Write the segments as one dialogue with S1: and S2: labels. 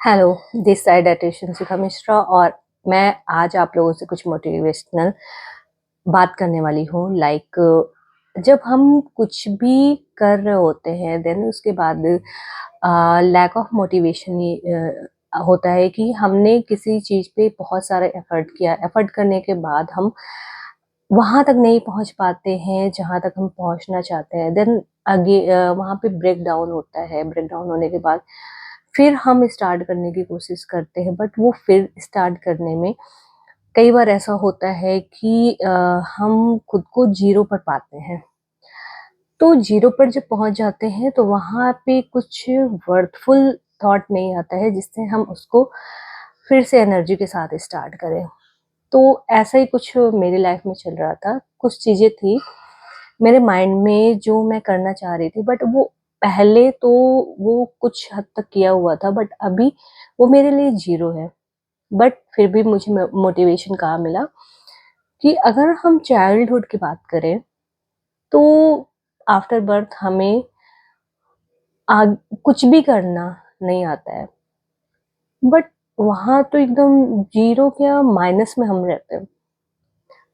S1: Hello, this side dietitian शिखा मिश्रा और मैं आज आप लोगों से कुछ मोटिवेशनल बात करने वाली हूँ। जब हम कुछ भी कर रहे होते हैं देन उसके बाद लैक ऑफ मोटिवेशन ये होता है कि हमने किसी चीज़ पे बहुत सारा एफर्ट किया। एफर्ट करने के बाद हम वहाँ तक नहीं पहुँच पाते हैं जहाँ तक हम पहुँचना चाहते हैं। देन वहाँ पे ब्रेक डाउन होता है। ब्रेक डाउन होने के बाद फिर हम स्टार्ट करने की कोशिश करते हैं, बट वो फिर स्टार्ट करने में कई बार ऐसा होता है कि हम खुद को ज़ीरो पर पाते हैं। तो ज़ीरो पर जब पहुँच जाते हैं तो वहाँ पे कुछ वर्थफुल थॉट नहीं आता है जिससे हम उसको फिर से एनर्जी के साथ स्टार्ट करें। तो ऐसा ही कुछ मेरी लाइफ में चल रहा था। कुछ चीज़ें थी मेरे माइंड में जो मैं करना चाह रही थी, बट वो पहले तो वो कुछ हद तक किया हुआ था, बट अभी वो मेरे लिए ज़ीरो है। बट फिर भी मुझे मोटिवेशन कहाँ मिला कि अगर हम चाइल्डहुड की बात करें तो आफ्टर बर्थ हमें आग कुछ भी करना नहीं आता है, बट वहाँ तो एकदम ज़ीरो क्या माइनस में हम रहते हैं।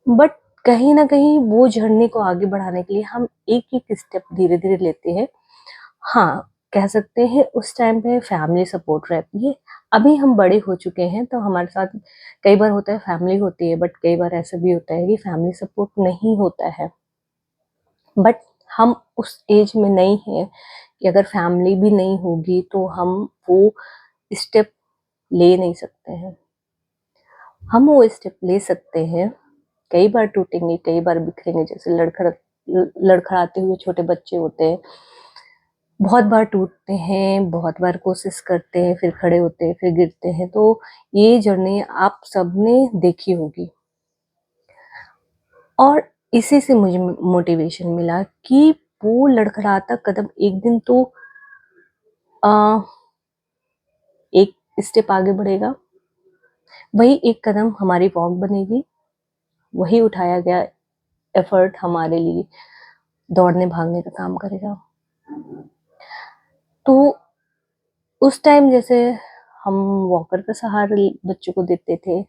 S1: बट कहीं न कहीं वो जर्नी को आगे बढ़ाने के लिए हम एक-एक स्टेप धीरे-धीरे लेते हैं। हाँ, कह सकते हैं उस टाइम पे फैमिली सपोर्ट रहती है। अभी हम बड़े हो चुके हैं तो हमारे साथ कई बार होता है फैमिली होती है, बट कई बार ऐसा भी होता है कि फैमिली सपोर्ट नहीं होता है। बट हम उस एज में नहीं हैं कि अगर फैमिली भी नहीं होगी तो हम वो स्टेप ले नहीं सकते हैं। हम वो स्टेप ले सकते हैं, कई बार टूटेंगे, कई बार बिखरेंगे, जैसे लड़खड़ाते हुए छोटे बच्चे होते हैं। बहुत बार टूटते हैं, बहुत बार कोशिश करते हैं, फिर खड़े होते हैं, फिर गिरते हैं। तो ये जर्नी आप सबने देखी होगी और इसी से मुझे मोटिवेशन मिला कि वो लड़खड़ाता कदम एक दिन तो अ, एक स्टेप आगे बढ़ेगा। वही एक कदम हमारी वॉक बनेगी, वही उठाया गया एफर्ट हमारे लिए दौड़ने-भागने का काम करेगा। तो उस टाइम जैसे हम वॉकर का सहारा बच्चों को देते थे,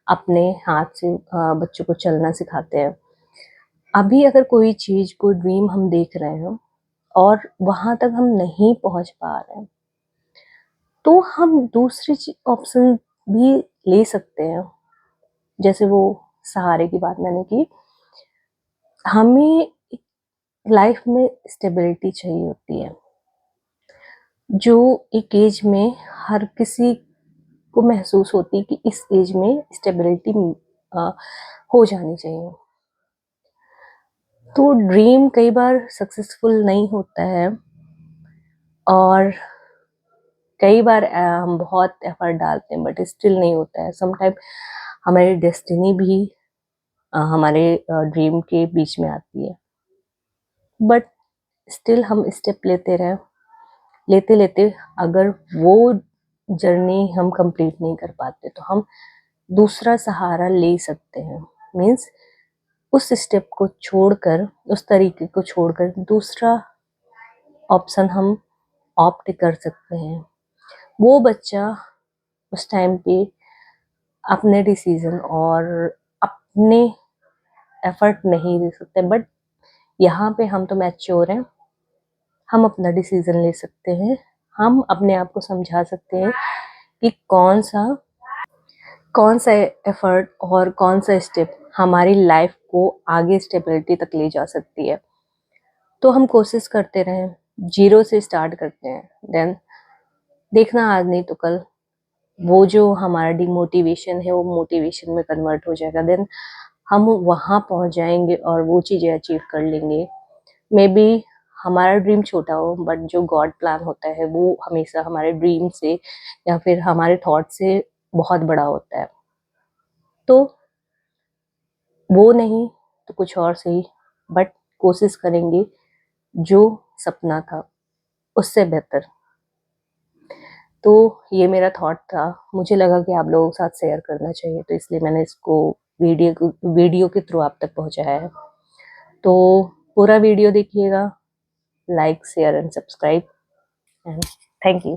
S1: अपने हाथ से बच्चों को चलना सिखाते हैं। अभी अगर कोई चीज़ कोई ड्रीम हम देख रहे हो और वहाँ तक हम नहीं पहुँच पा रहे हैं, तो हम दूसरी ऑप्शन भी ले सकते हैं। जैसे वो सहारे की बात मैंने की, हमें लाइफ में स्टेबिलिटी चाहिए होती है, जो एक एज में हर किसी को महसूस होती है कि इस एज में स्टेबिलिटी हो जानी चाहिए। तो ड्रीम कई बार सक्सेसफुल नहीं होता है और कई बार हम बहुत एफर्ट डालते हैं बट स्टिल नहीं होता है। समटाइम हमारी डेस्टिनी भी हमारे ड्रीम के बीच में आती है, बट स्टिल हम स्टेप लेते रहे, लेते लेते अगर वो जर्नी हम कंप्लीट नहीं कर पाते तो हम दूसरा सहारा ले सकते हैं। मीन्स उस स्टेप को छोड़कर, उस तरीके को छोड़कर दूसरा ऑप्शन हम ऑप्ट कर सकते हैं। वो बच्चा उस टाइम पे अपने डिसीजन और अपने एफर्ट नहीं दे सकते, बट यहाँ पे हम तो मैच्योर हैं, हम अपना डिसीजन ले सकते हैं। हम अपने आप को समझा सकते हैं कि कौन सा एफर्ट और कौन सा स्टेप हमारी लाइफ को आगे स्टेबिलिटी तक ले जा सकती है। तो हम कोशिश करते रहें, जीरो से स्टार्ट करते हैं, देन देखना आज नहीं तो कल वो जो हमारा डिमोटिवेशन है वो मोटिवेशन में कन्वर्ट हो जाएगा। देन हम वहाँ पहुँच जाएंगे और वो चीज़ें अचीव कर लेंगे। मे बी हमारा ड्रीम छोटा हो, बट जो गॉड प्लान होता है वो हमेशा हमारे ड्रीम से या फिर हमारे थॉट से बहुत बड़ा होता है। तो वो नहीं तो कुछ और सही, बट कोशिश करेंगे जो सपना था उससे बेहतर। तो ये मेरा थॉट था, मुझे लगा कि आप लोगों के साथ शेयर करना चाहिए, तो इसलिए मैंने इसको वीडियो के थ्रू आप तक पहुंचाया है। तो पूरा वीडियो देखिएगा, like share and subscribe and thank you.